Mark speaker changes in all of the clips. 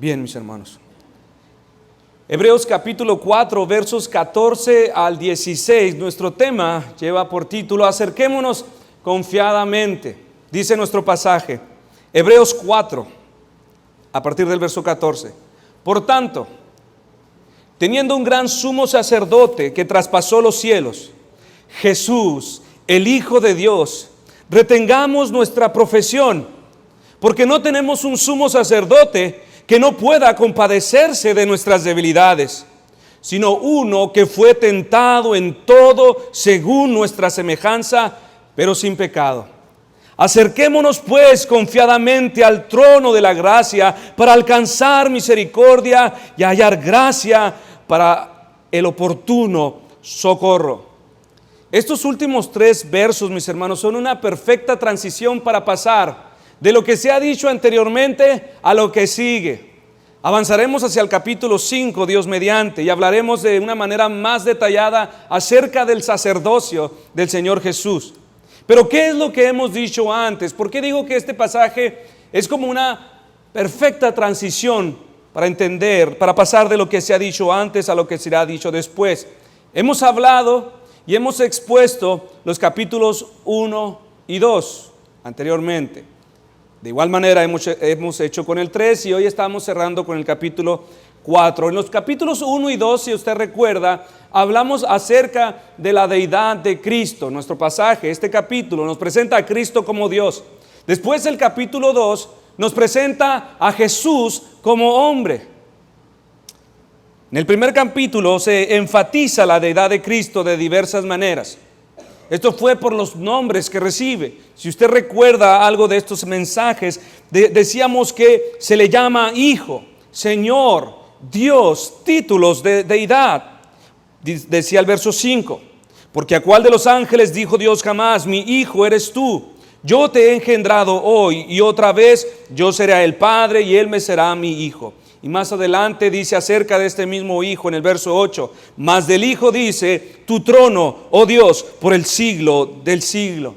Speaker 1: Bien, mis hermanos. Hebreos capítulo 4, versos 14 al 16. Nuestro tema lleva por título Acerquémonos confiadamente. Dice nuestro pasaje, Hebreos 4, a partir del verso 14. Por tanto, teniendo un gran sumo sacerdote que traspasó los cielos, Jesús, el Hijo de Dios, retengamos nuestra profesión, porque no tenemos un sumo sacerdote que no pueda compadecerse de nuestras debilidades, sino uno que fue tentado en todo según nuestra semejanza, pero sin pecado. Acerquémonos pues confiadamente al trono de la gracia para alcanzar misericordia y hallar gracia para el oportuno socorro. Estos últimos 3 versos, mis hermanos, son una perfecta transición para pasar de lo que se ha dicho anteriormente a lo que sigue. Avanzaremos hacia el capítulo 5, Dios mediante, y hablaremos de una manera más detallada acerca del sacerdocio del Señor Jesús. Pero ¿qué es lo que hemos dicho antes? ¿Por qué digo que este pasaje es como una perfecta transición para entender, para pasar de lo que se ha dicho antes a lo que será dicho después? Hemos hablado y hemos expuesto los capítulos 1 y 2 anteriormente. De igual manera hemos hecho con el 3 y hoy estamos cerrando con el capítulo 4. En los capítulos 1 y 2, si usted recuerda, hablamos acerca de la deidad de Cristo. Nuestro pasaje, este capítulo, nos presenta a Cristo como Dios. Después el capítulo 2 nos presenta a Jesús como hombre. En el primer capítulo se enfatiza la deidad de Cristo de diversas maneras. Esto fue por los nombres que recibe. Si usted recuerda algo de estos mensajes, decíamos que se le llama Hijo, Señor, Dios, títulos de deidad. Decía el verso 5, porque a cuál de los ángeles dijo Dios jamás, mi hijo eres tú, yo te he engendrado hoy y otra vez yo seré el Padre y él me será mi hijo. Y más adelante dice acerca de este mismo Hijo en el verso 8, mas del Hijo dice, tu trono, oh Dios, por el siglo del siglo.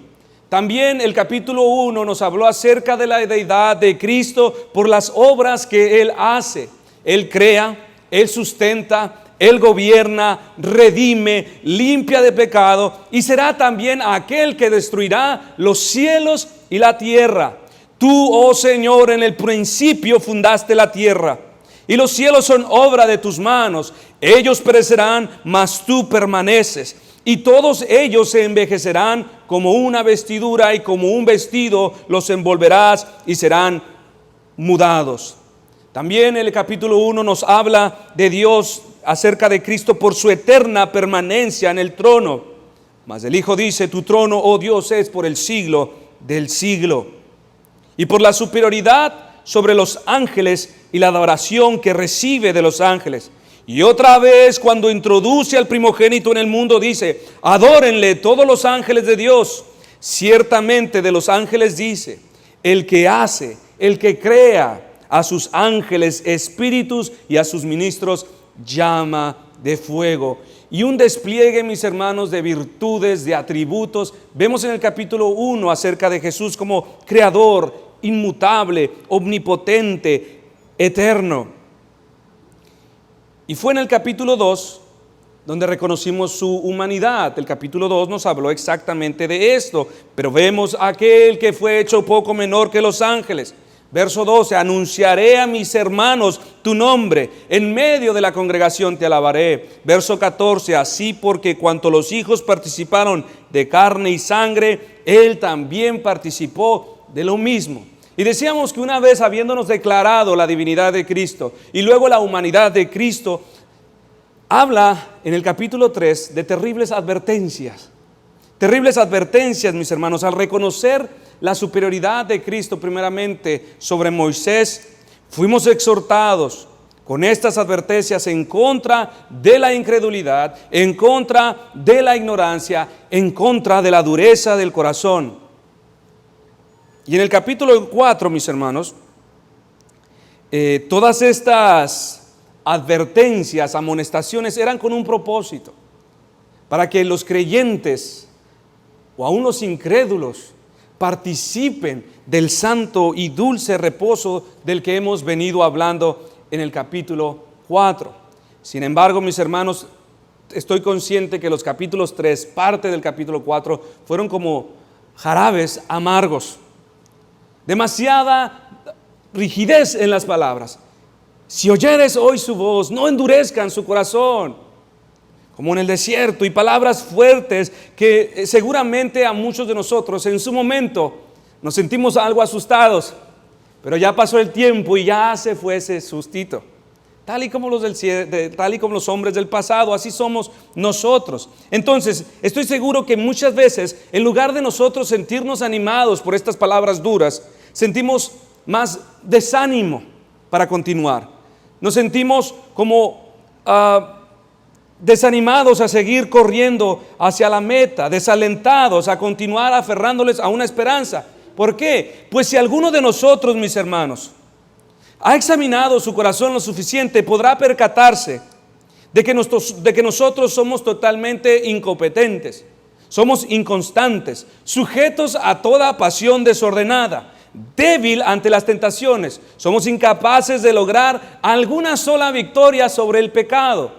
Speaker 1: También el capítulo 1 nos habló acerca de la deidad de Cristo por las obras que Él hace. Él crea, Él sustenta, Él gobierna, redime, limpia de pecado y será también aquel que destruirá los cielos y la tierra. Tú, oh Señor, en el principio fundaste la tierra. Y los cielos son obra de tus manos. Ellos perecerán, mas tú permaneces. Y todos ellos se envejecerán como una vestidura, y como un vestido los envolverás y serán mudados. También el capítulo 1 nos habla de Dios, acerca de Cristo por su eterna permanencia en el trono. Mas el Hijo dice, tu trono, oh Dios, es por el siglo del siglo. Y por la superioridad sobre los ángeles y la adoración que recibe de los ángeles. Y otra vez cuando introduce al primogénito en el mundo dice, adórenle todos los ángeles de Dios. Ciertamente de los ángeles dice, el que hace, el que crea, a sus ángeles espíritus y a sus ministros llama de fuego. Y un despliegue, mis hermanos, de virtudes, de atributos. Vemos en el capítulo 1 acerca de Jesús como creador, inmutable, omnipotente, eterno. Y fue en el capítulo 2 donde reconocimos su humanidad. El capítulo 2 nos habló exactamente de esto. Pero vemos aquel que fue hecho poco menor que los ángeles. Verso 12, anunciaré a mis hermanos tu nombre, en medio de la congregación te alabaré. Verso 14, así porque cuanto los hijos participaron de carne y sangre, él también participó de lo mismo. Y decíamos que una vez habiéndonos declarado la divinidad de Cristo y luego la humanidad de Cristo, habla en el capítulo 3 de terribles advertencias. Terribles advertencias, mis hermanos, al reconocer la superioridad de Cristo primeramente sobre Moisés, fuimos exhortados con estas advertencias en contra de la incredulidad, en contra de la ignorancia, en contra de la dureza del corazón. Y en el capítulo 4, mis hermanos, todas estas advertencias, amonestaciones eran con un propósito, para que los creyentes o aún los incrédulos participen del santo y dulce reposo del que hemos venido hablando en el capítulo 4. Sin embargo, mis hermanos, estoy consciente que los capítulos 3, parte del capítulo 4, fueron como jarabes amargos. Demasiada rigidez en las palabras. Si oyeres hoy su voz, no endurezcan su corazón, como en el desierto, y palabras fuertes que seguramente a muchos de nosotros en su momento nos sentimos algo asustados, pero ya pasó el tiempo y ya se fue ese sustito. Tal y como los hombres del pasado, así somos nosotros. Entonces, estoy seguro que muchas veces, en lugar de nosotros sentirnos animados por estas palabras duras, sentimos más desánimo para continuar. Nos sentimos como desanimados a seguir corriendo hacia la meta, desalentados a continuar aferrándoles a una esperanza. ¿Por qué? Pues si alguno de nosotros, mis hermanos, ha examinado su corazón lo suficiente, podrá percatarse de que nosotros somos totalmente incompetentes, somos inconstantes, sujetos a toda pasión desordenada, débil ante las tentaciones, somos incapaces de lograr alguna sola victoria sobre el pecado.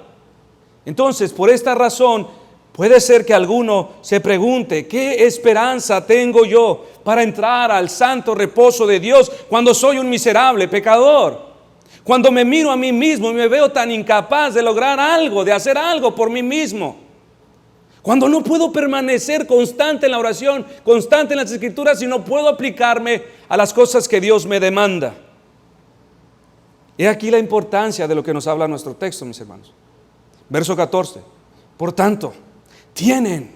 Speaker 1: Entonces, por esta razón, puede ser que alguno se pregunte: ¿qué esperanza tengo yo para entrar al santo reposo de Dios cuando soy un miserable pecador? Cuando me miro a mí mismo y me veo tan incapaz de lograr algo, de hacer algo por mí mismo. Cuando no puedo permanecer constante en la oración, constante en las escrituras, y no puedo aplicarme a las cosas que Dios me demanda. He aquí la importancia de lo que nos habla nuestro texto, mis hermanos. Verso 14. Por tanto, tienen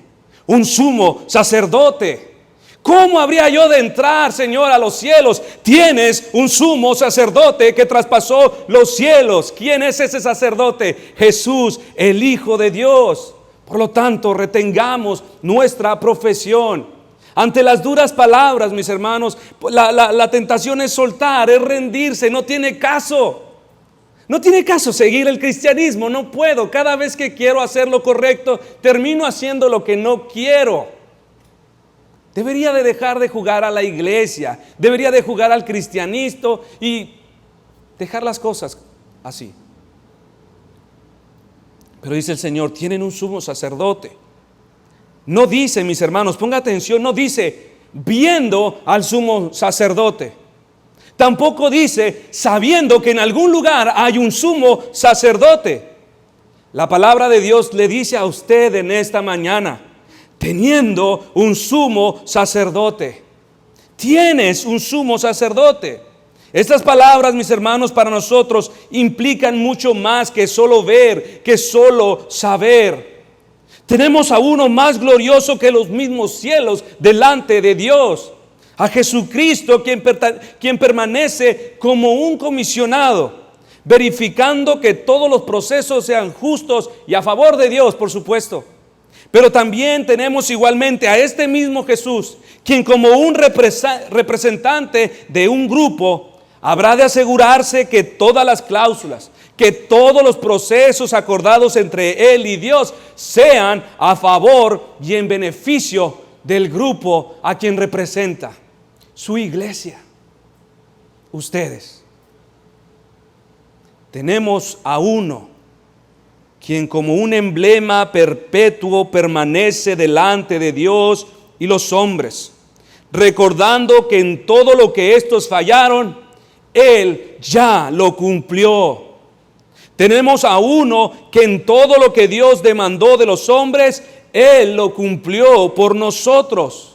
Speaker 1: un sumo sacerdote. ¿Cómo habría yo de entrar, Señor, a los cielos? Tienes un sumo sacerdote que traspasó los cielos. ¿Quién es ese sacerdote? Jesús, el Hijo de Dios. Por lo tanto, retengamos nuestra profesión. Ante las duras palabras, mis hermanos, la tentación es soltar, es rendirse, no tiene caso. No tiene caso seguir el cristianismo, no puedo. Cada vez que quiero hacer lo correcto, termino haciendo lo que no quiero. Debería de dejar de jugar a la iglesia, debería de jugar al cristianismo y dejar las cosas así. Pero dice el Señor, tienen un sumo sacerdote. No dice, mis hermanos, ponga atención, no dice viendo al sumo sacerdote. Tampoco dice sabiendo que en algún lugar hay un sumo sacerdote. La palabra de Dios le dice a usted en esta mañana: teniendo un sumo sacerdote. Tienes un sumo sacerdote. Estas palabras, mis hermanos, para nosotros implican mucho más que solo ver, que solo saber. Tenemos a uno más glorioso que los mismos cielos delante de Dios. A Jesucristo, quien permanece como un comisionado, verificando que todos los procesos sean justos y a favor de Dios, por supuesto. Pero también tenemos igualmente a este mismo Jesús, quien como un representante de un grupo, habrá de asegurarse que todas las cláusulas, que todos los procesos acordados entre Él y Dios sean a favor y en beneficio del grupo a quien representa, su iglesia, ustedes. Tenemos a uno quien como un emblema perpetuo permanece delante de Dios y los hombres, recordando que en todo lo que estos fallaron, Él ya lo cumplió. Tenemos a uno que en todo lo que Dios demandó de los hombres, Él lo cumplió por nosotros.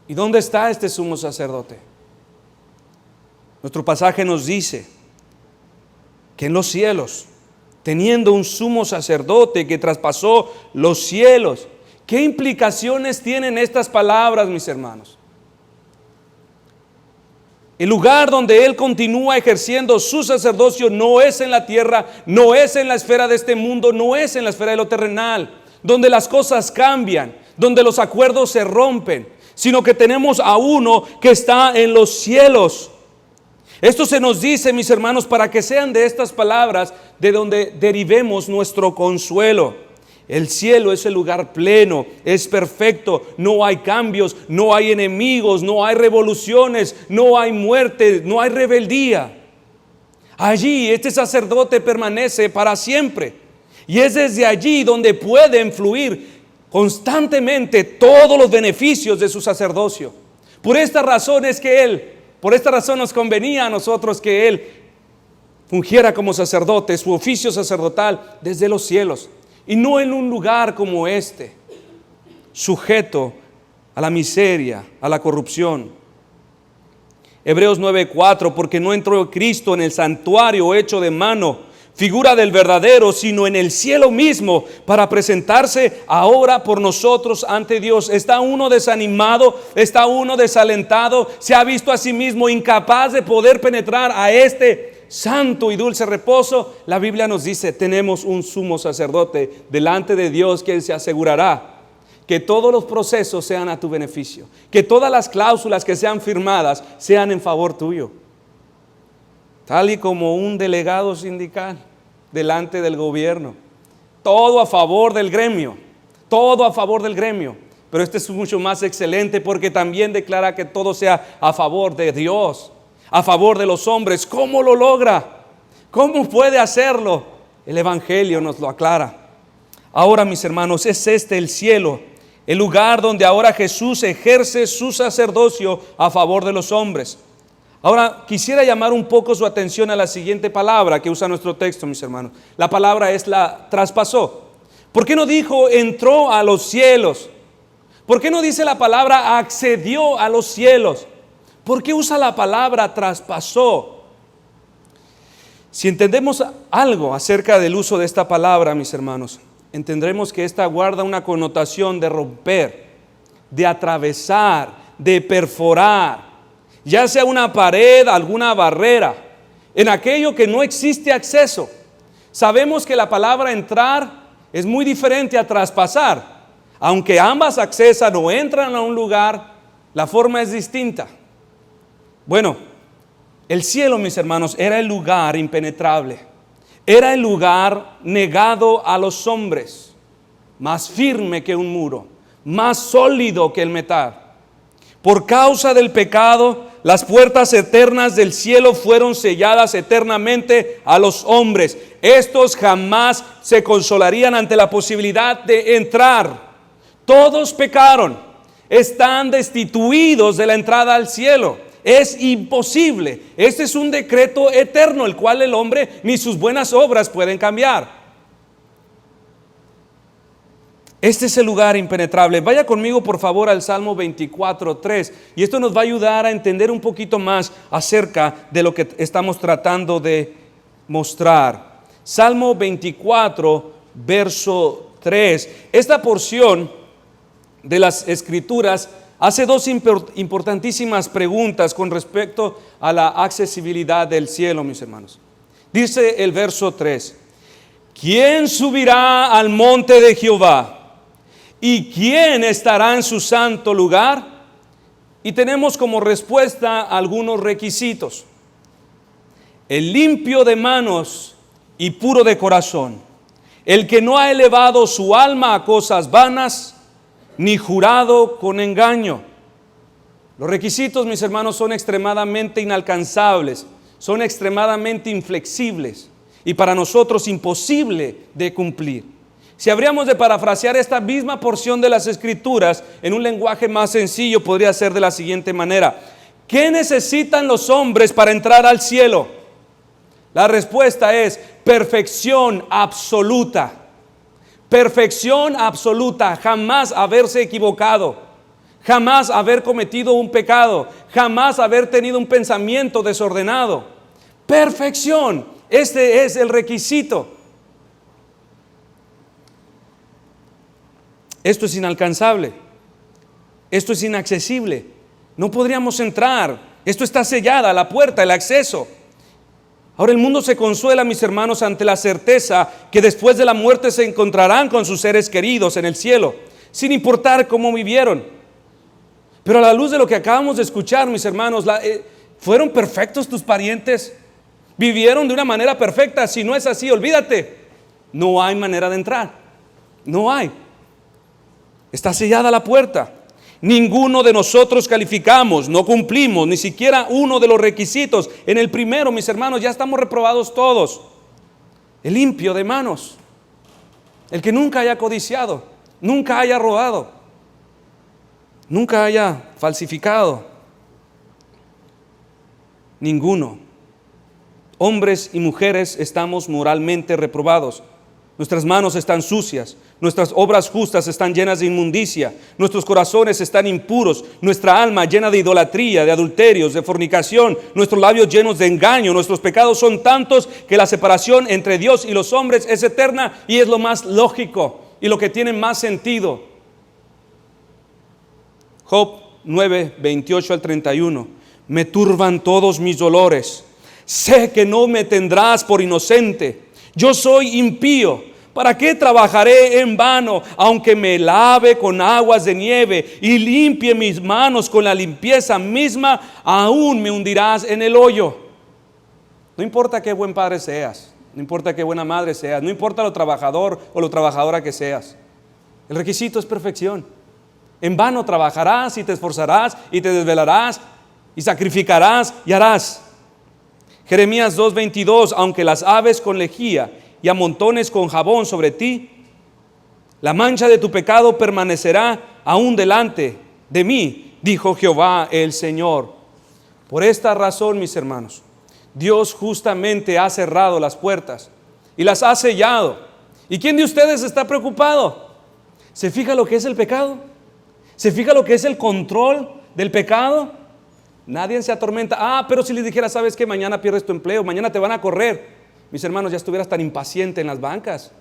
Speaker 1: ¿Y dónde está este sumo sacerdote? Nuestro pasaje nos dice que en los cielos, teniendo un sumo sacerdote que traspasó los cielos. ¿Qué implicaciones tienen estas palabras, mis hermanos? El lugar donde Él continúa ejerciendo su sacerdocio no es en la tierra, no es en la esfera de este mundo, no es en la esfera de lo terrenal, donde las cosas cambian, donde los acuerdos se rompen, sino que tenemos a uno que está en los cielos. Esto se nos dice, mis hermanos, para que sean de estas palabras de donde derivemos nuestro consuelo. El cielo es el lugar pleno, es perfecto, no hay cambios, no hay enemigos, no hay revoluciones, no hay muerte, no hay rebeldía. Allí este sacerdote permanece para siempre y es desde allí donde pueden fluir constantemente todos los beneficios de su sacerdocio. Por esta razón nos convenía a nosotros que Él fungiera como sacerdote, su oficio sacerdotal desde los cielos. Y no en un lugar como este, sujeto a la miseria, a la corrupción. Hebreos 9:4, porque no entró Cristo en el santuario hecho de mano, figura del verdadero, sino en el cielo mismo, para presentarse ahora por nosotros ante Dios. ¿Está uno desanimado? ¿Está uno desalentado? ¿Se ha visto a sí mismo incapaz de poder penetrar a este santo y dulce reposo? La Biblia nos dice, tenemos un sumo sacerdote delante de Dios, quien se asegurará que todos los procesos sean a tu beneficio, que todas las cláusulas que sean firmadas sean en favor tuyo, tal y como un delegado sindical delante del gobierno, todo a favor del gremio, todo a favor del gremio. Pero este es mucho más excelente porque también declara que todo sea a favor de Dios, a favor de los hombres. ¿Cómo lo logra? ¿Cómo puede hacerlo? El Evangelio nos lo aclara. Ahora, mis hermanos, es este el cielo, el lugar donde ahora Jesús ejerce su sacerdocio a favor de los hombres. Ahora, quisiera llamar un poco su atención a la siguiente palabra que usa nuestro texto, mis hermanos. La palabra es la traspasó. ¿Por qué no dijo entró a los cielos? ¿Por qué no dice la palabra accedió a los cielos? ¿Por qué usa la palabra traspasó? Si entendemos algo acerca del uso de esta palabra, mis hermanos, entenderemos que esta guarda una connotación de romper, de atravesar, de perforar, ya sea una pared, alguna barrera, en aquello que no existe acceso. Sabemos que la palabra entrar es muy diferente a traspasar. Aunque ambas accesan o entran a un lugar, la forma es distinta. Bueno, el cielo, mis hermanos, era el lugar impenetrable. Era el lugar negado a los hombres, más firme que un muro, más sólido que el metal. Por causa del pecado, las puertas eternas del cielo fueron selladas eternamente a los hombres. Estos jamás se consolarían ante la posibilidad de entrar. Todos pecaron, están destituidos de la entrada al cielo. Es imposible. Este es un decreto eterno, el cual el hombre ni sus buenas obras pueden cambiar. Este es el lugar impenetrable. Vaya conmigo por favor al Salmo 24:3, y esto nos va a ayudar a entender un poquito más acerca de lo que estamos tratando de mostrar. Salmo 24, verso 3. Esta porción de las Escrituras hace dos importantísimas preguntas con respecto a la accesibilidad del cielo, mis hermanos. Dice el verso 3: ¿quién subirá al monte de Jehová? ¿Y quién estará en su santo lugar? Y tenemos como respuesta algunos requisitos. El limpio de manos y puro de corazón, el que no ha elevado su alma a cosas vanas, ni jurado con engaño. Los requisitos, mis hermanos, son extremadamente inalcanzables, son extremadamente inflexibles y para nosotros imposible de cumplir. Si habríamos de parafrasear esta misma porción de las Escrituras en un lenguaje más sencillo, podría ser de la siguiente manera: ¿qué necesitan los hombres para entrar al cielo? La respuesta es perfección absoluta. Perfección absoluta, jamás haberse equivocado, jamás haber cometido un pecado, jamás haber tenido un pensamiento desordenado. Perfección, este es el requisito. Esto es inalcanzable, esto es inaccesible, no podríamos entrar, esto está sellada, la puerta, el acceso. Ahora el mundo se consuela, mis hermanos, ante la certeza que después de la muerte se encontrarán con sus seres queridos en el cielo, sin importar cómo vivieron. Pero a la luz de lo que acabamos de escuchar, mis hermanos, ¿fueron perfectos tus parientes? ¿Vivieron de una manera perfecta? Si no es así, olvídate, no hay manera de entrar. No hay. Está sellada la puerta. Ninguno de nosotros calificamos, no cumplimos ni siquiera uno de los requisitos. En el primero, mis hermanos, ya estamos reprobados todos. El limpio de manos, el que nunca haya codiciado, nunca haya robado, nunca haya falsificado. Ninguno. Hombres y mujeres estamos moralmente reprobados. Nuestras manos están sucias, nuestras obras justas están llenas de inmundicia, nuestros corazones están impuros, nuestra alma llena de idolatría, de adulterios, de fornicación, nuestros labios llenos de engaño. Nuestros pecados son tantos que la separación entre Dios y los hombres es eterna, y es lo más lógico y lo que tiene más sentido. Job 9, 28 al 31. Me turban todos mis dolores. Sé que no me tendrás por inocente. Yo soy impío. ¿Para qué trabajaré en vano? Aunque me lave con aguas de nieve y limpie mis manos con la limpieza misma, aún me hundirás en el hoyo. No importa qué buen padre seas, no importa qué buena madre seas, no importa lo trabajador o lo trabajadora que seas. El requisito es perfección. En vano trabajarás y te esforzarás y te desvelarás y sacrificarás y harás. Jeremías 2:22. Aunque las aves con lejía y amontones con jabón sobre ti, la mancha de tu pecado permanecerá aún delante de mí, dijo Jehová el Señor. Por esta razón, mis hermanos, Dios justamente ha cerrado las puertas y las ha sellado. ¿Y quién de ustedes está preocupado? ¿Se fija lo que es el pecado? ¿Se fija lo que es el control del pecado? Nadie se atormenta. Pero si les dijera, ¿sabes qué? Mañana pierdes tu empleo, mañana te van a correr. Mis hermanos, ya estuvieras tan impaciente en las bancas.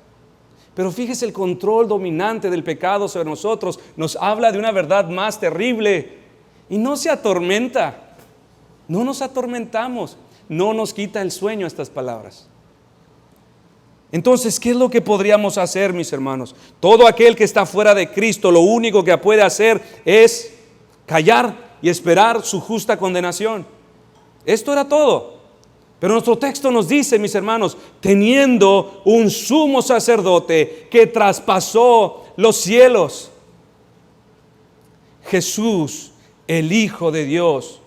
Speaker 1: Pero fíjese, el control dominante del pecado sobre nosotros nos habla de una verdad más terrible. Y no se atormenta. No nos atormentamos. No nos quita el sueño estas palabras. Entonces, ¿qué es lo que podríamos hacer, mis hermanos? Todo aquel que está fuera de Cristo, lo único que puede hacer es callar y esperar su justa condenación. Esto era todo. Pero nuestro texto nos dice, mis hermanos, teniendo un sumo sacerdote que traspasó los cielos, Jesús, el Hijo de Dios.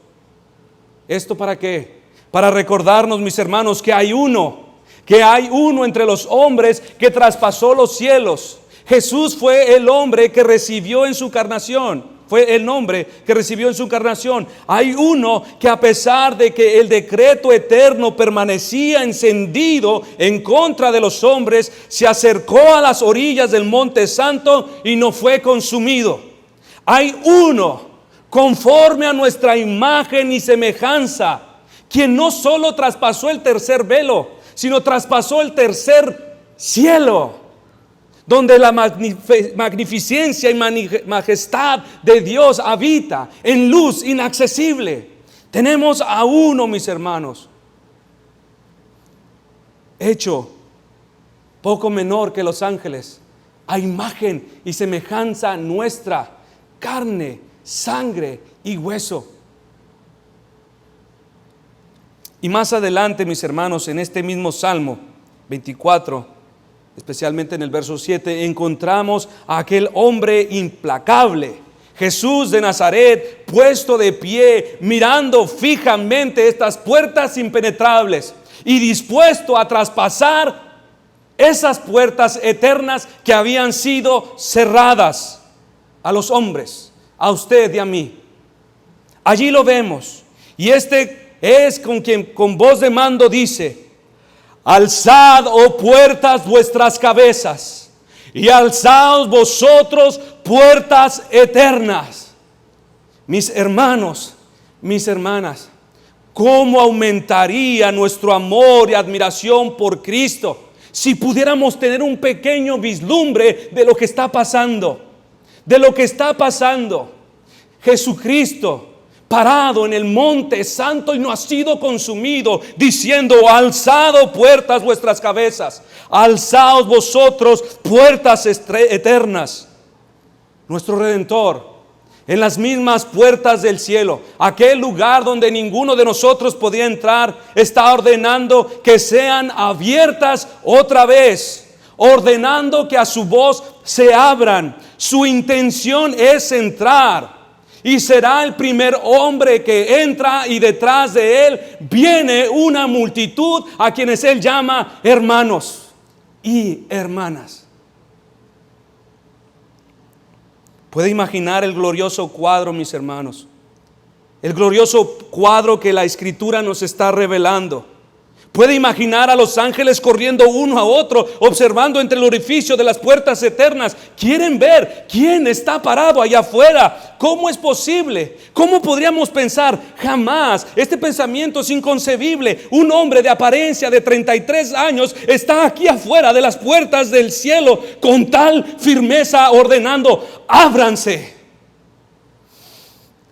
Speaker 1: ¿Esto para qué? Para recordarnos, mis hermanos, que hay uno entre los hombres que traspasó los cielos. Jesús fue el hombre que recibió en su encarnación. Fue el nombre que recibió en su encarnación. Hay uno que, a pesar de que el decreto eterno permanecía encendido en contra de los hombres, se acercó a las orillas del Monte Santo y no fue consumido. Hay uno conforme a nuestra imagen y semejanza, quien no solo traspasó el tercer velo, sino traspasó el tercer cielo, donde la magnificencia y majestad de Dios habita en luz inaccesible. Tenemos a uno, mis hermanos, hecho poco menor que los ángeles, a imagen y semejanza nuestra, carne, sangre y hueso. Y más adelante, mis hermanos, en este mismo Salmo 24, especialmente en el verso 7, encontramos a aquel hombre implacable, Jesús de Nazaret, puesto de pie, mirando fijamente estas puertas impenetrables y dispuesto a traspasar esas puertas eternas que habían sido cerradas a los hombres, a usted y a mí. Allí lo vemos, y este es con quien con voz de mando dice: alzad, oh puertas, vuestras cabezas, y alzaos vosotros, puertas eternas. Mis hermanos, mis hermanas, ¿cómo aumentaría nuestro amor y admiración por Cristo si pudiéramos tener un pequeño vislumbre de lo que está pasando? De lo que está pasando. Jesucristo parado en el monte santo y no ha sido consumido, diciendo: alzad puertas vuestras cabezas, alzaos vosotros puertas eternas. Nuestro Redentor, en las mismas puertas del cielo, aquel lugar donde ninguno de nosotros podía entrar, está ordenando que sean abiertas otra vez ordenando que a su voz se abran. Su intención es entrar. Y será el primer hombre que entra, y detrás de él viene una multitud a quienes él llama hermanos y hermanas. ¿Puede imaginar el glorioso cuadro, mis hermanos? El glorioso cuadro que la Escritura nos está revelando. Puede imaginar a los ángeles corriendo uno a otro, observando entre el orificio de las puertas eternas. Quieren ver quién está parado allá afuera. ¿Cómo es posible? ¿Cómo podríamos pensar? Jamás. Este pensamiento es inconcebible. Un hombre de apariencia de 33 años está aquí afuera de las puertas del cielo con tal firmeza ordenando: ábranse.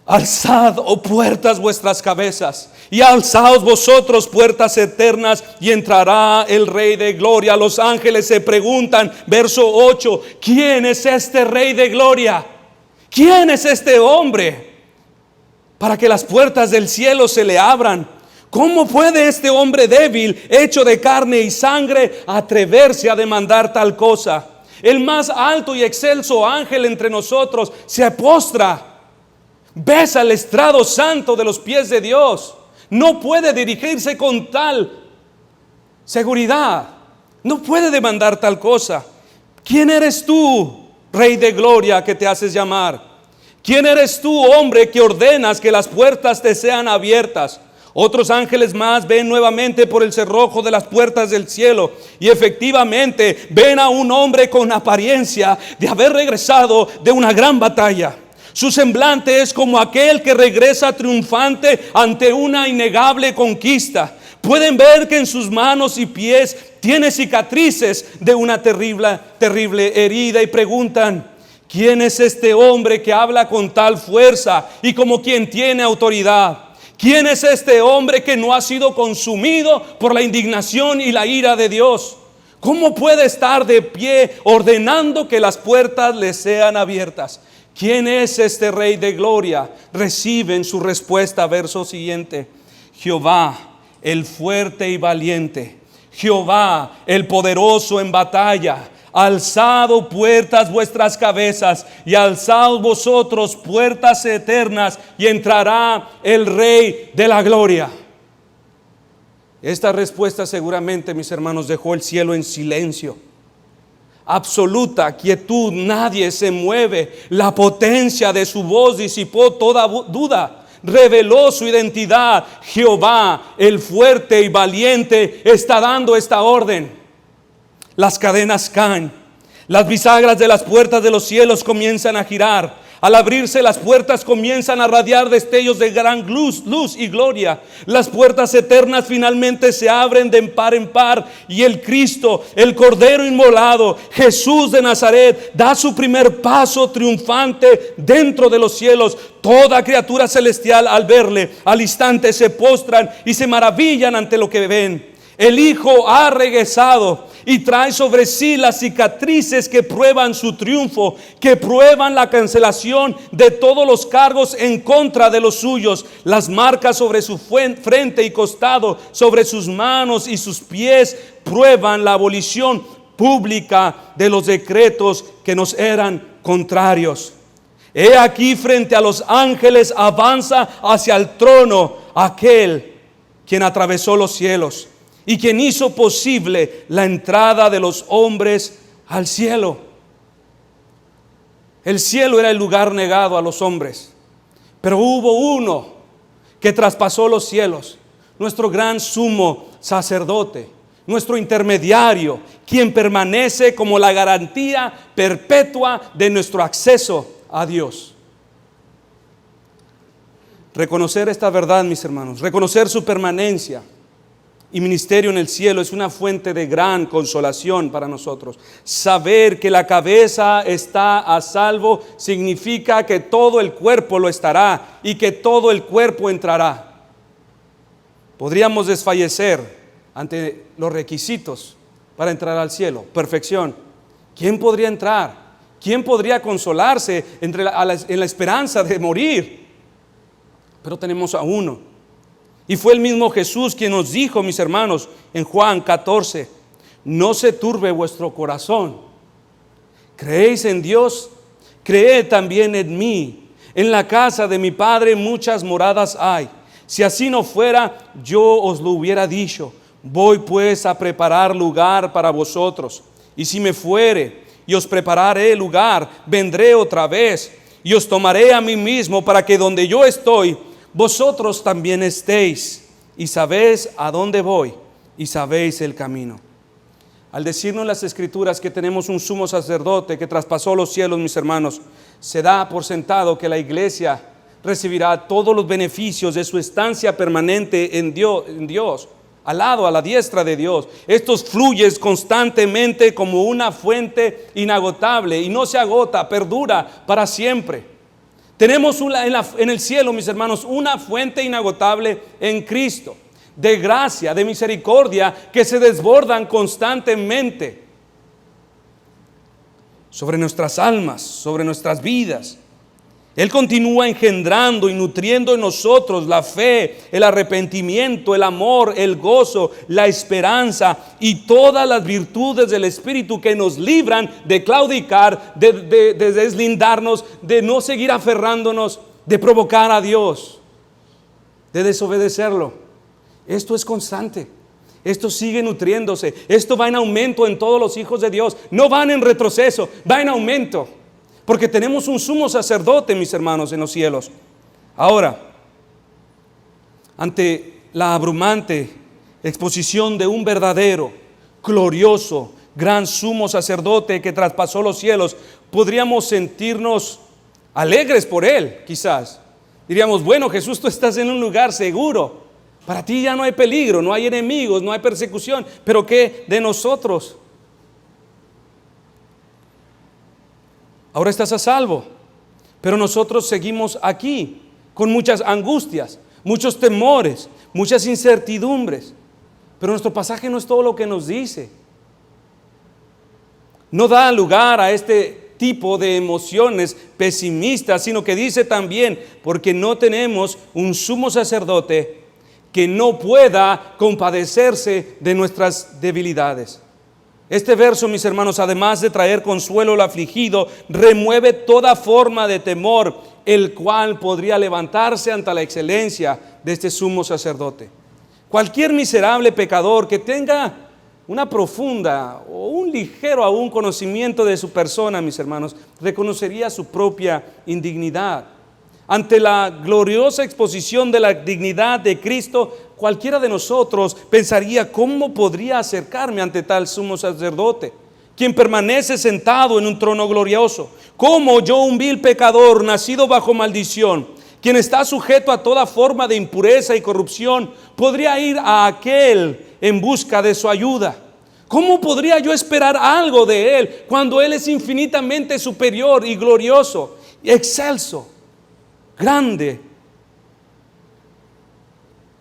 Speaker 1: Alzad, oh puertas, vuestras cabezas, y alzaos vosotros, puertas eternas, y entrará el Rey de Gloria. Los ángeles se preguntan, verso 8, ¿quién es este Rey de Gloria? ¿Quién es este hombre? Para que las puertas del cielo se le abran. ¿Cómo puede este hombre débil, hecho de carne y sangre, atreverse a demandar tal cosa? El más alto y excelso ángel entre nosotros se postra, besa el estrado santo de los pies de Dios. No puede dirigirse con tal seguridad. No puede demandar tal cosa. ¿Quién eres tú, Rey de Gloria, que te haces llamar? ¿Quién eres tú, hombre, que ordenas que las puertas te sean abiertas? Otros ángeles más ven nuevamente por el cerrojo de las puertas del cielo, y efectivamente ven a un hombre con apariencia de haber regresado de una gran batalla. Su semblante es como aquel que regresa triunfante ante una innegable conquista. Pueden ver que en sus manos y pies tiene cicatrices de una terrible herida, y preguntan: ¿quién es este hombre que habla con tal fuerza y como quien tiene autoridad? ¿Quién es este hombre que no ha sido consumido por la indignación y la ira de Dios? ¿Cómo puede estar de pie ordenando que las puertas le sean abiertas? ¿Quién es este Rey de Gloria? Reciben su respuesta, verso siguiente: Jehová, el fuerte y valiente, Jehová, el poderoso en batalla. Alzad, puertas, vuestras cabezas, y alzad vosotros, puertas eternas, y entrará el Rey de la Gloria. Esta respuesta seguramente, mis hermanos, dejó el cielo en silencio. Absoluta quietud, nadie se mueve. La potencia de su voz disipó toda duda, reveló su identidad. Jehová, el fuerte y valiente, está dando esta orden. Las cadenas caen, las bisagras de las puertas de los cielos comienzan a girar. Al abrirse las puertas comienzan a radiar destellos de gran luz y gloria. Las puertas eternas finalmente se abren de par en par, y el Cristo, el Cordero inmolado, Jesús de Nazaret, da su primer paso triunfante dentro de los cielos. Toda criatura celestial, al verle, al instante se postran y se maravillan ante lo que ven. El Hijo ha regresado y trae sobre sí las cicatrices que prueban su triunfo, que prueban la cancelación de todos los cargos en contra de los suyos. Las marcas sobre su frente y costado, sobre sus manos y sus pies, prueban la abolición pública de los decretos que nos eran contrarios. He aquí, frente a los ángeles avanza hacia el trono aquel quien atravesó los cielos y quien hizo posible la entrada de los hombres al cielo. El cielo era el lugar negado a los hombres, pero hubo uno que traspasó los cielos, nuestro gran sumo sacerdote, nuestro intermediario, quien permanece como la garantía perpetua de nuestro acceso a Dios. Reconocer esta verdad, mis hermanos, reconocer su permanencia y ministerio en el cielo es una fuente de gran consolación para nosotros. Saber que la cabeza está a salvo significa que todo el cuerpo lo estará y que todo el cuerpo entrará. Podríamos desfallecer ante los requisitos para entrar al cielo. Perfección. ¿Quién podría entrar? ¿Quién podría consolarse en la esperanza de morir? Pero tenemos a uno. Y fue el mismo Jesús quien nos dijo, mis hermanos, en Juan 14: no se turbe vuestro corazón. ¿Creéis en Dios? Creed también en mí. En la casa de mi Padre muchas moradas hay. Si así no fuera, yo os lo hubiera dicho. Voy pues a preparar lugar para vosotros. Y si me fuere y os prepararé lugar, vendré otra vez y os tomaré a mí mismo, para que donde yo estoy, vosotros también estéis. Y sabéis a dónde voy y sabéis el camino. Al decirnos las Escrituras que tenemos un sumo sacerdote que traspasó los cielos, mis hermanos, se da por sentado que la iglesia recibirá todos los beneficios de su estancia permanente en Dios, al lado, a la diestra de Dios. Estos fluyen constantemente como una fuente inagotable y no se agota, perdura para siempre. Tenemos en el cielo, mis hermanos, una fuente inagotable en Cristo, de gracia, de misericordia, que se desbordan constantemente sobre nuestras almas, sobre nuestras vidas. Él continúa engendrando y nutriendo en nosotros la fe, el arrepentimiento, el amor, el gozo, la esperanza y todas las virtudes del Espíritu que nos libran de claudicar, de deslindarnos, de no seguir aferrándonos, de provocar a Dios, de desobedecerlo. Esto es constante. Esto sigue nutriéndose. Esto va en aumento en todos los hijos de Dios. No van en retroceso, va en aumento. Porque tenemos un sumo sacerdote, mis hermanos, en los cielos. Ahora, ante la abrumante exposición de un verdadero, glorioso, gran sumo sacerdote que traspasó los cielos, podríamos sentirnos alegres por él, quizás. Diríamos, bueno, Jesús, tú estás en un lugar seguro. Para ti ya no hay peligro, no hay enemigos, no hay persecución. Pero ¿qué de nosotros? Ahora estás a salvo, pero nosotros seguimos aquí con muchas angustias, muchos temores, muchas incertidumbres. Pero nuestro pasaje no es todo lo que nos dice. No da lugar a este tipo de emociones pesimistas, sino que dice también, porque no tenemos un sumo sacerdote que no pueda compadecerse de nuestras debilidades. Este verso, mis hermanos, además de traer consuelo al afligido, remueve toda forma de temor, el cual podría levantarse ante la excelencia de este sumo sacerdote. Cualquier miserable pecador que tenga una profunda o un ligero aún conocimiento de su persona, mis hermanos, reconocería su propia indignidad. Ante la gloriosa exposición de la dignidad de Cristo, cualquiera de nosotros pensaría, ¿cómo podría acercarme ante tal sumo sacerdote, quien permanece sentado en un trono glorioso? ¿Cómo yo, un vil pecador, nacido bajo maldición, quien está sujeto a toda forma de impureza y corrupción, podría ir a aquel en busca de su ayuda? ¿Cómo podría yo esperar algo de él cuando él es infinitamente superior y glorioso, excelso, grande?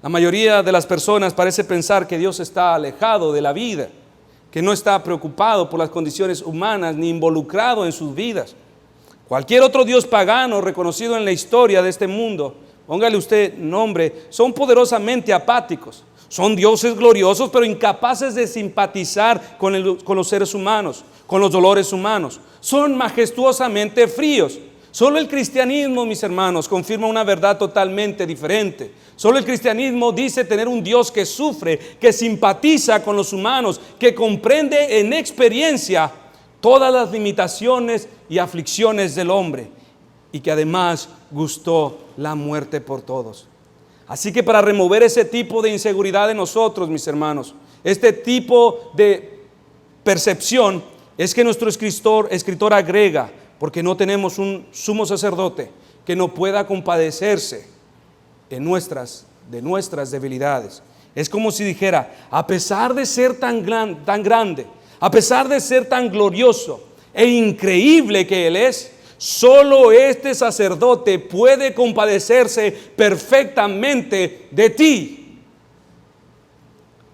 Speaker 1: La mayoría de las personas parece pensar que Dios está alejado de la vida, que no está preocupado por las condiciones humanas ni involucrado en sus vidas. Cualquier otro dios pagano reconocido en la historia de este mundo, póngale usted nombre, son poderosamente apáticos. Son dioses gloriosos, pero incapaces de simpatizar con los seres humanos, con los dolores humanos. Son majestuosamente fríos. Solo el cristianismo, mis hermanos, confirma una verdad totalmente diferente. Solo el cristianismo dice tener un Dios que sufre, que simpatiza con los humanos, que comprende en experiencia todas las limitaciones y aflicciones del hombre, y que además gustó la muerte por todos. Así que para remover ese tipo de inseguridad en nosotros, mis hermanos, este tipo de percepción, es que nuestro escritor agrega, porque no tenemos un sumo sacerdote que no pueda compadecerse de nuestras debilidades. Es como si dijera, a pesar de ser tan grande, a pesar de ser tan glorioso e increíble que Él es, solo este sacerdote puede compadecerse perfectamente de ti.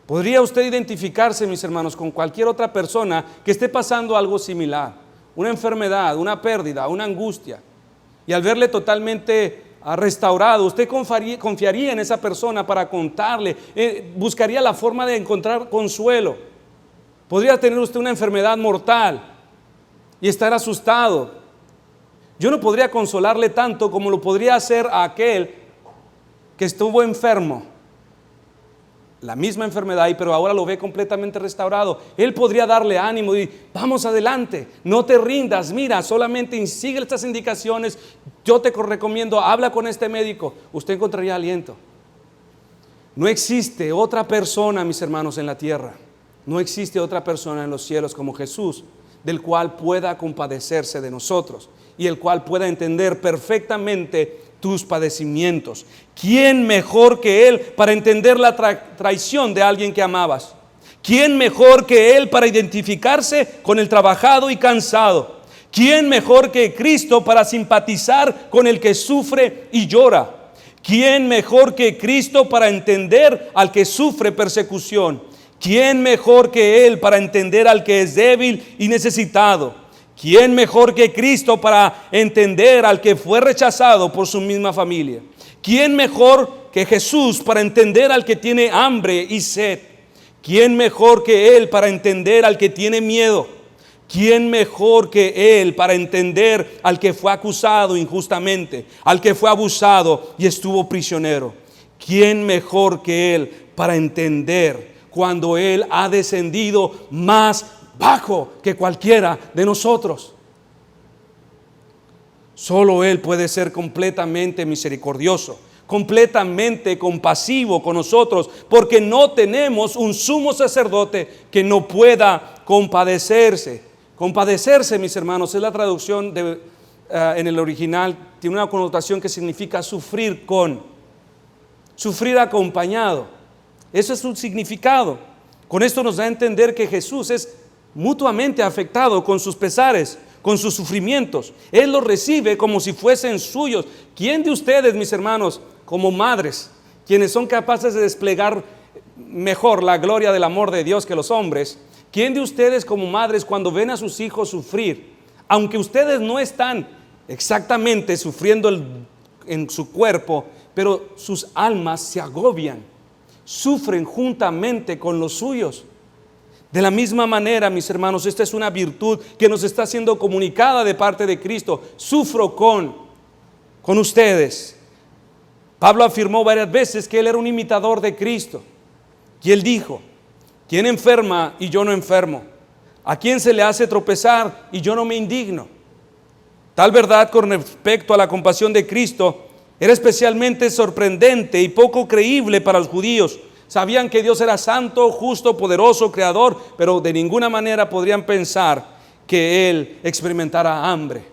Speaker 1: ¿Podría usted identificarse, mis hermanos, con cualquier otra persona que esté pasando algo similar? Una enfermedad, una pérdida, una angustia. Y al verle totalmente restaurado, usted confiaría en esa persona para contarle, buscaría la forma de encontrar consuelo. Podría tener usted una enfermedad mortal y estar asustado. Yo no podría consolarle tanto como lo podría hacer a aquel que estuvo enfermo, la misma enfermedad, pero ahora lo ve completamente restaurado. Él podría darle ánimo y vamos adelante, no te rindas, mira, solamente sigue estas indicaciones, yo te recomiendo, habla con este médico, usted encontraría aliento. No existe otra persona, mis hermanos, en la tierra, no existe otra persona en los cielos como Jesús, del cual pueda compadecerse de nosotros y el cual pueda entender perfectamente tus padecimientos. ¿Quién mejor que Él para entender la traición de alguien que amabas? ¿Quién mejor que Él para identificarse con el trabajado y cansado? ¿Quién mejor que Cristo para simpatizar con el que sufre y llora? ¿Quién mejor que Cristo para entender al que sufre persecución? ¿Quién mejor que Él para entender al que es débil y necesitado? ¿Quién mejor que Cristo para entender al que fue rechazado por su misma familia? ¿Quién mejor que Jesús para entender al que tiene hambre y sed? ¿Quién mejor que Él para entender al que tiene miedo? ¿Quién mejor que Él para entender al que fue acusado injustamente, al que fue abusado y estuvo prisionero? ¿Quién mejor que Él para entender cuando Él ha descendido más bajo que cualquiera de nosotros? Solo Él puede ser completamente misericordioso, completamente compasivo con nosotros, porque no tenemos un sumo sacerdote que no pueda compadecerse. Compadecerse, mis hermanos, es la traducción en el original, tiene una connotación que significa sufrir con, sufrir acompañado. Eso es su significado. Con esto nos da a entender que Jesús es mutuamente afectado con sus pesares, con sus sufrimientos. Él los recibe como si fuesen suyos. ¿Quién de ustedes, mis hermanos, como madres, quienes son capaces de desplegar mejor la gloria del amor de Dios que los hombres, quién de ustedes como madres, cuando ven a sus hijos sufrir, aunque ustedes no están exactamente sufriendo en su cuerpo, pero sus almas se agobian, sufren juntamente con los suyos? De la misma manera, mis hermanos, esta es una virtud que nos está siendo comunicada de parte de Cristo. Sufro con ustedes. Pablo afirmó varias veces que él era un imitador de Cristo. Y él dijo: ¿quién enferma y yo no enfermo? ¿A quién se le hace tropezar y yo no me indigno? Tal verdad con respecto a la compasión de Cristo era especialmente sorprendente y poco creíble para los judíos. Sabían que Dios era santo, justo, poderoso, creador, pero de ninguna manera podrían pensar que Él experimentara hambre,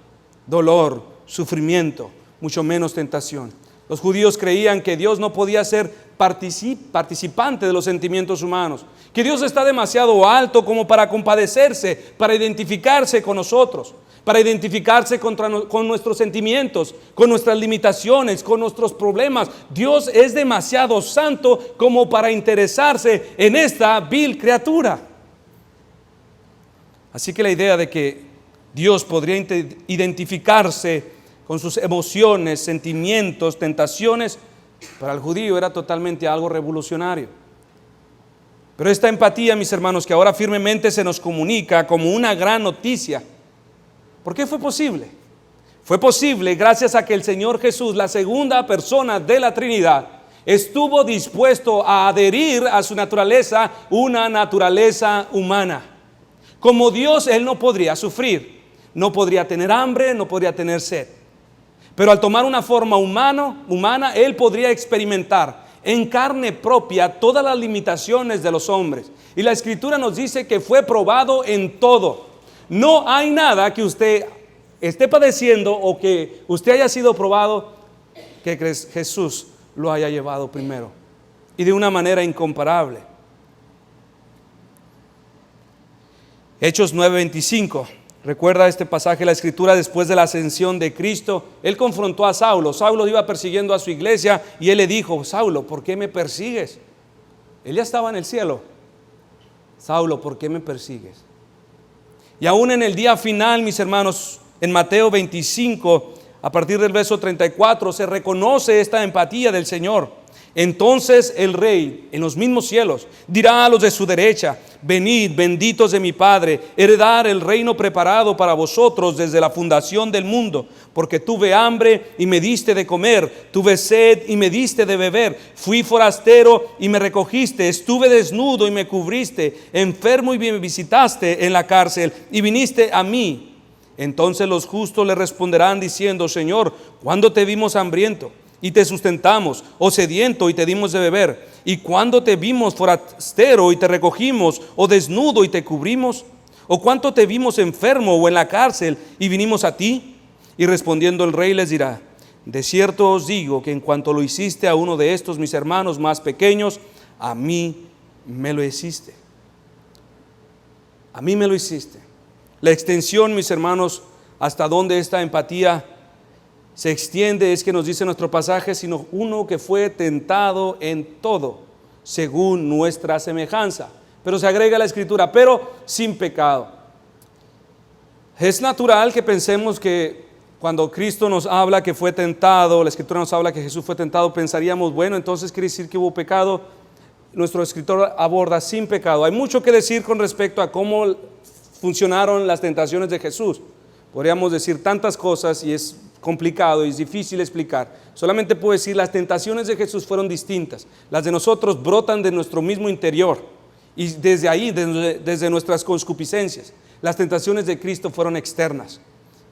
Speaker 1: dolor, sufrimiento, mucho menos tentación. Los judíos creían que Dios no podía ser participante de los sentimientos humanos, que Dios está demasiado alto como para compadecerse, para identificarse con nosotros, para identificarse con nuestros sentimientos, con nuestras limitaciones, con nuestros problemas. Dios es demasiado santo como para interesarse en esta vil criatura. Así que la idea de que Dios podría identificarse con sus emociones, sentimientos, tentaciones, para el judío era totalmente algo revolucionario. Pero esta empatía, mis hermanos, que ahora firmemente se nos comunica como una gran noticia, ¿por qué fue posible? Fue posible gracias a que el Señor Jesús, la segunda persona de la Trinidad, estuvo dispuesto a adherir a su naturaleza, una naturaleza humana. Como Dios, Él no podría sufrir, no podría tener hambre, no podría tener sed. Pero al tomar una forma humana, Él podría experimentar en carne propia todas las limitaciones de los hombres. Y la Escritura nos dice que fue probado en todo. No hay nada que usted esté padeciendo o que usted haya sido probado que Jesús lo haya llevado primero y de una manera incomparable. Hechos 9:25. Recuerda este pasaje de la Escritura. Después de la ascensión de Cristo, Él confrontó a Saulo. Saulo iba persiguiendo a su iglesia y Él le dijo: Saulo, ¿por qué me persigues? Él ya estaba en el cielo. Saulo, ¿por qué me persigues? Y aún en el día final, mis hermanos, en Mateo 25, a partir del verso 34, se reconoce esta empatía del Señor. Entonces el Rey, en los mismos cielos, dirá a los de su derecha: venid, benditos de mi Padre, heredad el reino preparado para vosotros desde la fundación del mundo. Porque tuve hambre y me diste de comer, tuve sed y me diste de beber, fui forastero y me recogiste, estuve desnudo y me cubriste, enfermo y me visitaste en la cárcel y viniste a mí. Entonces los justos le responderán diciendo: Señor, ¿cuándo te vimos hambriento y te sustentamos, o sediento y te dimos de beber? ¿Y cuándo te vimos forastero y te recogimos, o desnudo y te cubrimos? ¿O cuánto te vimos enfermo o en la cárcel y vinimos a ti? Y respondiendo el Rey les dirá: de cierto os digo que en cuanto lo hiciste a uno de estos mis hermanos más pequeños, a mí me lo hiciste. A mí me lo hiciste. La extensión, mis hermanos, hasta donde esta empatía se extiende es que nos dice nuestro pasaje: sino uno que fue tentado en todo según nuestra semejanza. Pero se agrega la escritura: pero sin pecado. Es natural que pensemos que cuando Cristo nos habla que fue tentado, la escritura nos habla que Jesús fue tentado, pensaríamos: bueno, entonces quiere decir que hubo pecado. Nuestro escritor aborda sin pecado. Hay mucho que decir con respecto a cómo funcionaron las tentaciones de Jesús. Podríamos decir tantas cosas y es complicado y es difícil explicar. Solamente puedo decir: las tentaciones de Jesús fueron distintas. Las de nosotros brotan de nuestro mismo interior y desde ahí, desde nuestras concupiscencias. Las tentaciones de Cristo fueron externas.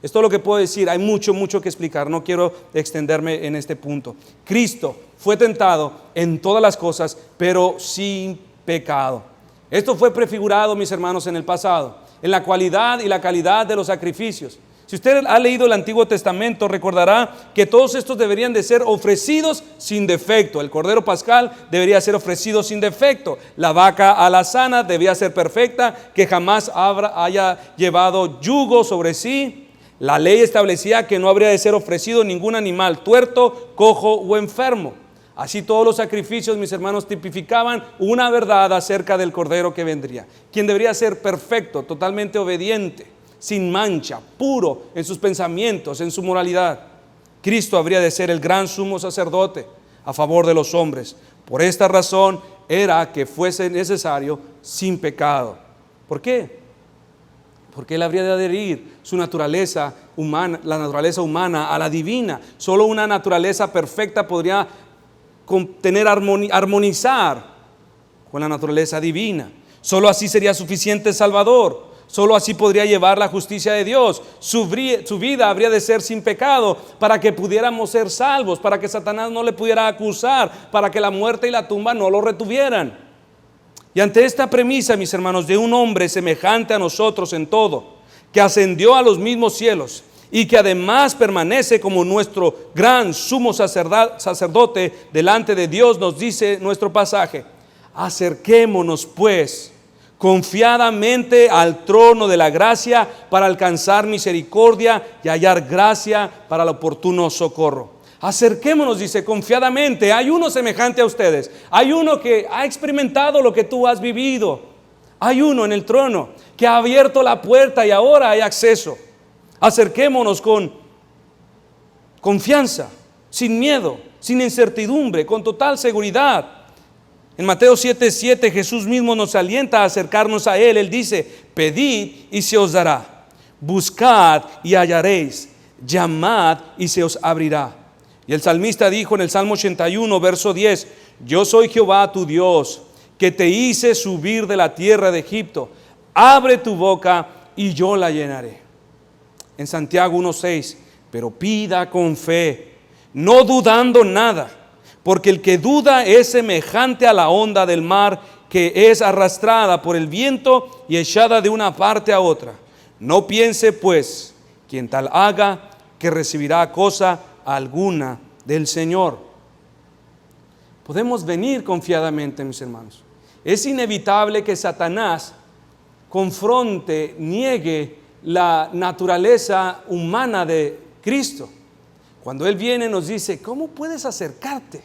Speaker 1: Esto es lo que puedo decir. Hay mucho que explicar. No quiero extenderme en este punto. Cristo fue tentado en todas las cosas, pero sin pecado. Esto fue prefigurado, mis hermanos, en el pasado, en la cualidad y la calidad de los sacrificios. Si usted ha leído el Antiguo Testamento, recordará que todos estos deberían de ser ofrecidos sin defecto. El Cordero Pascal debería ser ofrecido sin defecto. La vaca alazana debía ser perfecta, que jamás haya llevado yugo sobre sí. La ley establecía que no habría de ser ofrecido ningún animal tuerto, cojo o enfermo. Así todos los sacrificios, mis hermanos, tipificaban una verdad acerca del Cordero que vendría, quien debería ser perfecto, totalmente obediente, sin mancha, puro en sus pensamientos, en su moralidad. Cristo habría de ser el gran sumo sacerdote a favor de los hombres. Por esta razón era que fuese necesario sin pecado. ¿Por qué? Porque Él habría de adherir su naturaleza humana, la naturaleza humana, a la divina. Solo una naturaleza perfecta podría armonizar con la naturaleza divina. Solo así sería suficiente Salvador. Solo así podría llevar la justicia de Dios. Su vida habría de ser sin pecado para que pudiéramos ser salvos, para que Satanás no le pudiera acusar, para que la muerte y la tumba no lo retuvieran. Y ante esta premisa, mis hermanos, de un hombre semejante a nosotros en todo, que ascendió a los mismos cielos y que además permanece como nuestro gran sumo sacerdote delante de Dios, nos dice nuestro pasaje: acerquémonos pues confiadamente al trono de la gracia para alcanzar misericordia y hallar gracia para el oportuno socorro. Acerquémonos, dice, confiadamente. Hay uno semejante a ustedes. Hay uno que ha experimentado lo que tú has vivido. Hay uno en el trono que ha abierto la puerta y ahora hay acceso. Acerquémonos con confianza, sin miedo, sin incertidumbre, con total seguridad. En Mateo 7:7 Jesús mismo nos alienta a acercarnos a Él. Él dice: pedid y se os dará, buscad y hallaréis, llamad y se os abrirá. Y el salmista dijo en el Salmo 81, verso 10: yo soy Jehová tu Dios, que te hice subir de la tierra de Egipto. Abre tu boca y yo la llenaré. En Santiago 1:6: pero pida con fe, no dudando nada, porque el que duda es semejante a la onda del mar, que es arrastrada por el viento y echada de una parte a otra. No piense pues quien tal haga que recibirá cosa alguna del Señor. Podemos venir confiadamente, mis hermanos. Es inevitable que Satanás confronte, niegue la naturaleza humana de Cristo. Cuando Él viene nos dice: ¿cómo puedes acercarte?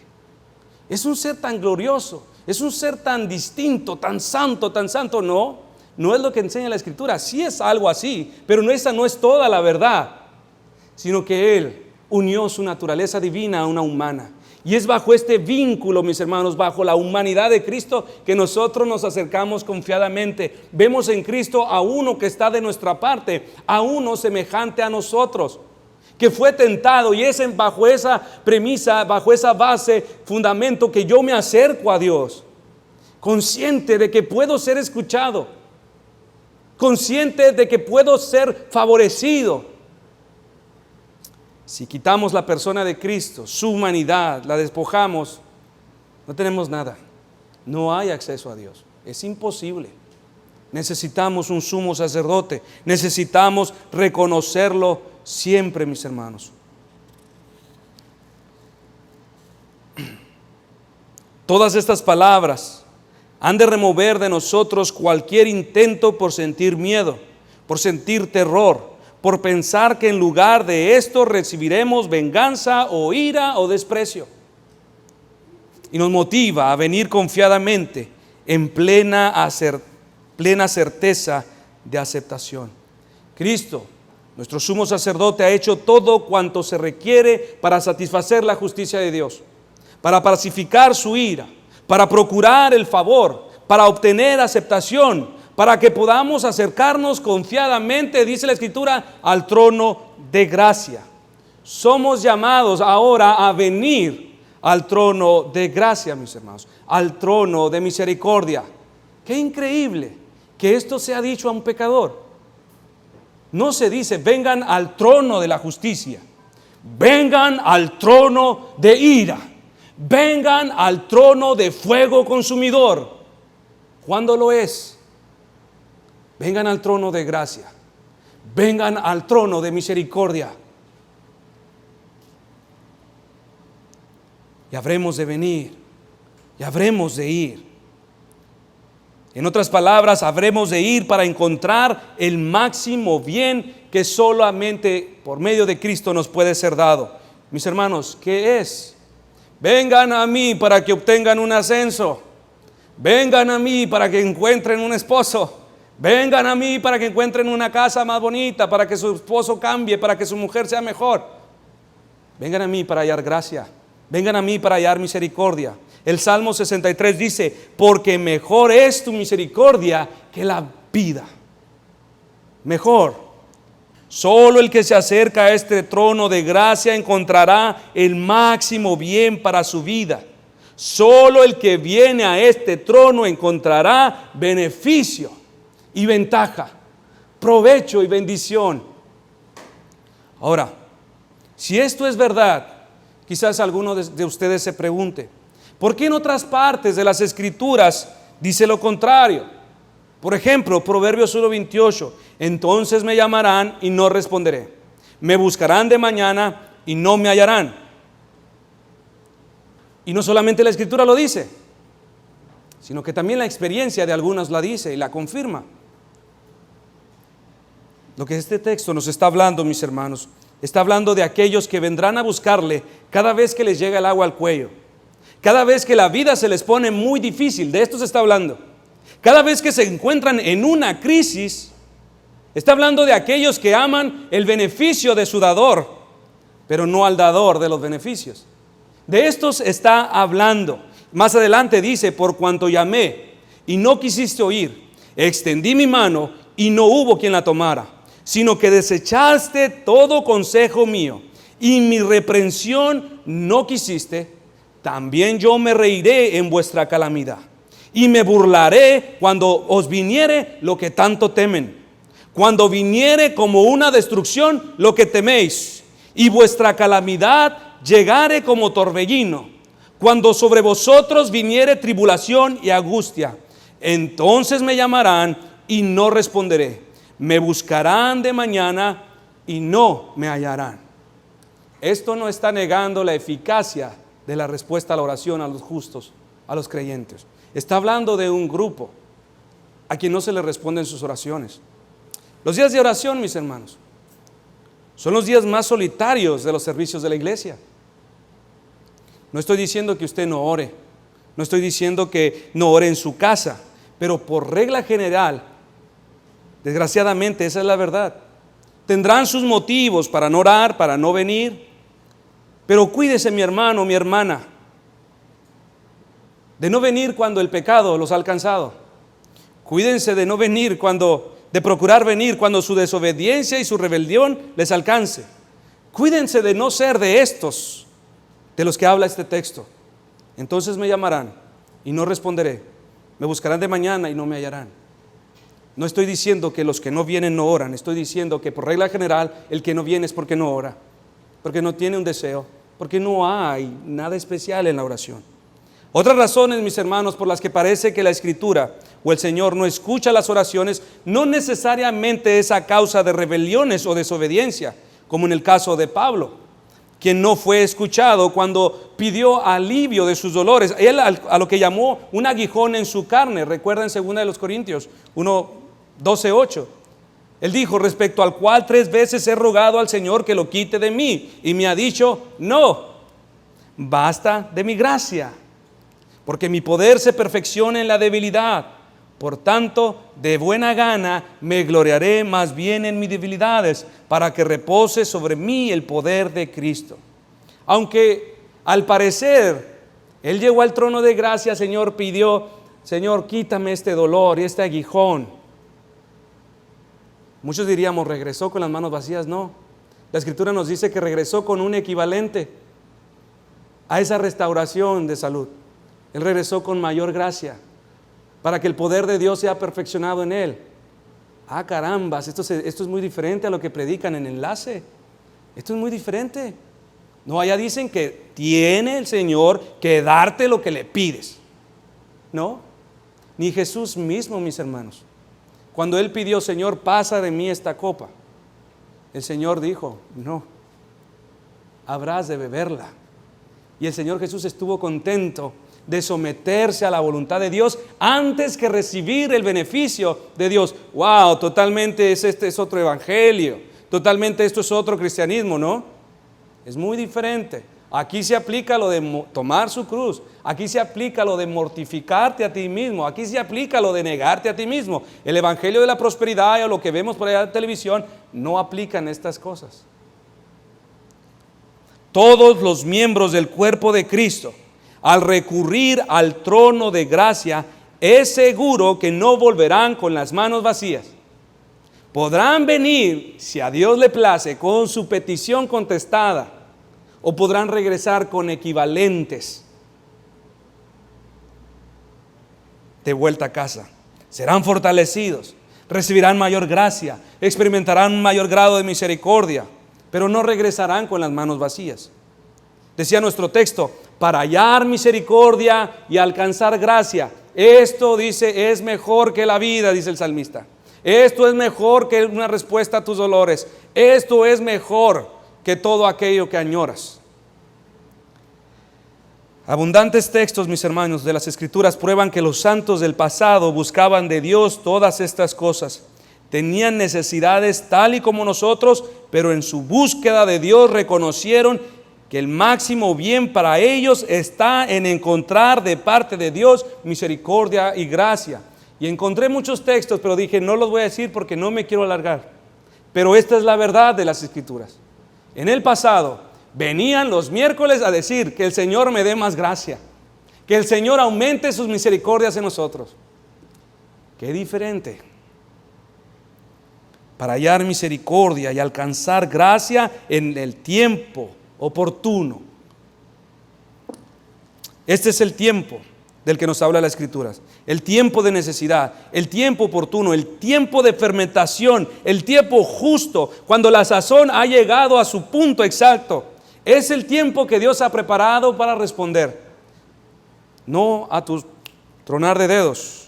Speaker 1: Es un ser tan glorioso, es un ser tan distinto, tan santo, tan santo. No es lo que enseña la Escritura. Sí es algo así, pero esa no es toda la verdad, sino que Él unió su naturaleza divina a una humana. Y es bajo este vínculo, mis hermanos, bajo la humanidad de Cristo, que nosotros nos acercamos confiadamente. Vemos en Cristo a uno que está de nuestra parte, a uno semejante a nosotros, que fue tentado, y es bajo esa premisa, bajo esa base, fundamento, que yo me acerco a Dios, consciente de que puedo ser escuchado, consciente de que puedo ser favorecido. Si quitamos la persona de Cristo, su humanidad, la despojamos, no tenemos nada. No hay acceso a Dios. Es imposible. Necesitamos un sumo sacerdote. Necesitamos reconocerlo siempre, mis hermanos. Todas estas palabras han de remover de nosotros cualquier intento por sentir miedo, por sentir terror, por pensar que en lugar de esto recibiremos venganza o ira o desprecio. Y nos motiva a venir confiadamente en plena certeza de aceptación. Cristo, nuestro sumo sacerdote, ha hecho todo cuanto se requiere para satisfacer la justicia de Dios, para pacificar su ira, para procurar el favor, para obtener aceptación, para que podamos acercarnos confiadamente, dice la Escritura, al trono de gracia. Somos llamados ahora a venir al trono de gracia, mis hermanos, al trono de misericordia. Qué increíble que esto sea dicho a un pecador. No se dice vengan al trono de la justicia, vengan al trono de ira, vengan al trono de fuego consumidor. ¿Cuándo lo es? Vengan al trono de gracia, vengan al trono de misericordia. Y habremos de venir, y habremos de ir. En otras palabras, habremos de ir para encontrar el máximo bien que solamente por medio de Cristo nos puede ser dado. Mis hermanos, ¿qué es? Vengan a mí para que obtengan un ascenso. Vengan a mí para que encuentren un esposo. Vengan a mí para que encuentren una casa más bonita, para que su esposo cambie, para que su mujer sea mejor. Vengan a mí para hallar gracia. Vengan a mí para hallar misericordia. El Salmo 63 dice, porque mejor es tu misericordia que la vida. Mejor. Solo el que se acerca a este trono de gracia encontrará el máximo bien para su vida. Solo el que viene a este trono encontrará beneficio y ventaja, provecho y bendición. Ahora, si esto es verdad, quizás alguno de ustedes se pregunte, ¿por qué en otras partes de las Escrituras dice lo contrario? Por ejemplo, Proverbios 1:28, entonces me llamarán y no responderé, me buscarán de mañana y no me hallarán. Y no solamente la Escritura lo dice, sino que también la experiencia de algunos la dice y la confirma. Lo que este texto nos está hablando, mis hermanos, está hablando de aquellos que vendrán a buscarle cada vez que les llega el agua al cuello, cada vez que la vida se les pone muy difícil. De esto se está hablando. Cada vez que se encuentran en una crisis, está hablando de aquellos que aman el beneficio de su dador, pero no al dador de los beneficios. De estos está hablando. Más adelante dice, por cuanto llamé y no quisiste oír, extendí mi mano y no hubo quien la tomara, sino que desechaste todo consejo mío y mi reprensión no quisiste, también yo me reiré en vuestra calamidad y me burlaré cuando os viniere lo que tanto temen, cuando viniere como una destrucción lo que teméis y vuestra calamidad llegare como torbellino, cuando sobre vosotros viniere tribulación y angustia, entonces me llamarán y no responderé. Me buscarán de mañana y no me hallarán. Esto no está negando la eficacia de la respuesta a la oración a los justos, a los creyentes. Está hablando de un grupo a quien no se le responden sus oraciones. Los días de oración, mis hermanos, son los días más solitarios de los servicios de la iglesia. No estoy diciendo que usted no ore, no estoy diciendo que no ore en su casa, pero por regla general, desgraciadamente, esa es la verdad. Tendrán sus motivos para no orar, para no venir, pero cuídese, mi hermano, mi hermana, de no venir cuando el pecado los ha alcanzado. Cuídense de no venir de procurar venir cuando su desobediencia y su rebelión les alcance. Cuídense de no ser de estos, de los que habla este texto. Entonces me llamarán y no responderé. Me buscarán de mañana y no me hallarán. No estoy diciendo que los que no vienen no oran. Estoy diciendo que por regla general el que no viene es porque no ora, porque no tiene un deseo, porque no hay nada especial en la oración. Otras razones, mis hermanos, por las que parece que la Escritura o el Señor no escucha las oraciones, no necesariamente es a causa de rebeliones o desobediencia, como en el caso de Pablo, quien no fue escuchado cuando pidió alivio de sus dolores. Él a lo que llamó un aguijón en su carne. Recuerda en 2 de los Corintios 1:12-8. Él dijo: respecto al cual 3 veces he rogado al Señor que lo quite de mí, y me ha dicho: no, basta de mi gracia, porque mi poder se perfecciona en la debilidad. Por tanto, de buena gana me gloriaré más bien en mis debilidades, para que repose sobre mí el poder de Cristo. Aunque al parecer él llegó al trono de gracia, pidió: Señor, quítame este dolor y este aguijón. Muchos diríamos: regresó con las manos vacías. No, la Escritura nos dice que regresó con un equivalente a esa restauración de salud. Él regresó con mayor gracia, para que el poder de Dios sea perfeccionado en él. Carambas, esto es muy diferente a lo que predican en Enlace. Esto es muy diferente. No, allá dicen que tiene el Señor que darte lo que le pides. No, ni Jesús mismo, mis hermanos, cuando Él pidió: Señor, pasa de mí esta copa, el Señor dijo: no, habrás de beberla. Y el Señor Jesús estuvo contento de someterse a la voluntad de Dios antes que recibir el beneficio de Dios. Wow, totalmente este es otro evangelio, totalmente esto es otro cristianismo, ¿no? Es muy diferente. Aquí se aplica lo de tomar su cruz, aquí se aplica lo de mortificarte a ti mismo, aquí se aplica lo de negarte a ti mismo. El evangelio de la prosperidad o lo que vemos por allá en televisión no aplican estas cosas. Todos los miembros del cuerpo de Cristo, al recurrir al trono de gracia, es seguro que no volverán con las manos vacías. Podrán venir, si a Dios le place, con su petición contestada, o podrán regresar con equivalentes de vuelta a casa. Serán fortalecidos, recibirán mayor gracia, experimentarán un mayor grado de misericordia, pero no regresarán con las manos vacías. Decía nuestro texto: para hallar misericordia y alcanzar gracia. Esto, dice, es mejor que la vida, dice el salmista. Esto es mejor que una respuesta a tus dolores. Esto es mejor que todo aquello que añoras. Abundantes textos, mis hermanos, de las Escrituras prueban que los santos del pasado buscaban de Dios todas estas cosas. Tenían necesidades tal y como nosotros, pero en su búsqueda de Dios reconocieron que el máximo bien para ellos está en encontrar de parte de Dios misericordia y gracia. Y encontré muchos textos, pero dije: no los voy a decir porque no me quiero alargar. Pero esta es la verdad de las Escrituras. En el pasado venían los miércoles a decir: que el Señor me dé más gracia, que el Señor aumente sus misericordias en nosotros. Qué diferente. Para hallar misericordia y alcanzar gracia en el tiempo oportuno. Este es el tiempo del que nos habla la Escritura. El tiempo de necesidad, el tiempo oportuno, el tiempo de fermentación, el tiempo justo, cuando la sazón ha llegado a su punto exacto. Es el tiempo que Dios ha preparado para responder, no a tu tronar de dedos.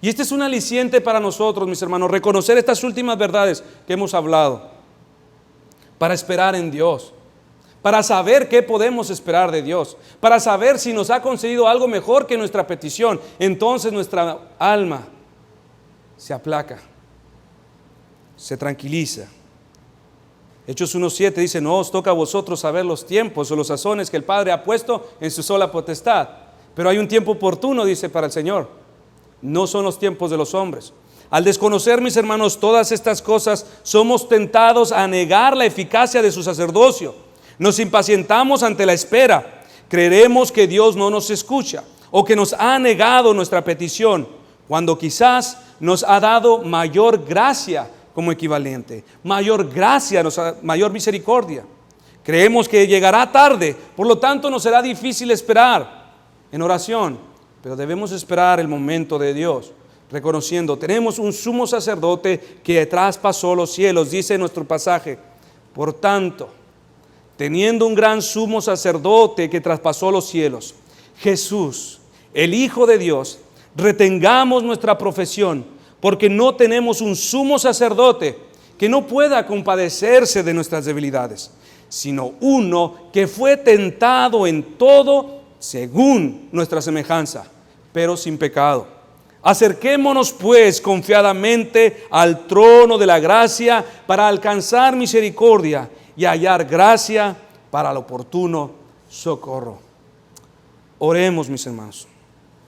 Speaker 1: Y este es un aliciente para nosotros, mis hermanos, reconocer estas últimas verdades que hemos hablado, para esperar en Dios, para saber qué podemos esperar de Dios, para saber si nos ha concedido algo mejor que nuestra petición. Entonces nuestra alma se aplaca, se tranquiliza. Hechos 1:7 dice: no os toca a vosotros saber los tiempos o los sazones que el Padre ha puesto en su sola potestad, pero hay un tiempo oportuno, dice, para el Señor. No son los tiempos de los hombres. Al desconocer, mis hermanos, todas estas cosas, somos tentados a negar la eficacia de su sacerdocio. Nos impacientamos ante la espera. Creeremos que Dios no nos escucha, o que nos ha negado nuestra petición, cuando quizás nos ha dado mayor gracia como equivalente, mayor gracia, mayor misericordia. Creemos que llegará tarde, por lo tanto nos será difícil esperar en oración, pero debemos esperar el momento de Dios, reconociendo, tenemos un sumo sacerdote que traspasó los cielos, dice nuestro pasaje. Por tanto, teniendo un gran sumo sacerdote que traspasó los cielos, Jesús, el Hijo de Dios, retengamos nuestra profesión, porque no tenemos un sumo sacerdote que no pueda compadecerse de nuestras debilidades, sino uno que fue tentado en todo según nuestra semejanza, pero sin pecado. Acerquémonos pues confiadamente al trono de la gracia para alcanzar misericordia y hallar gracia para el oportuno socorro. Oremos, mis hermanos.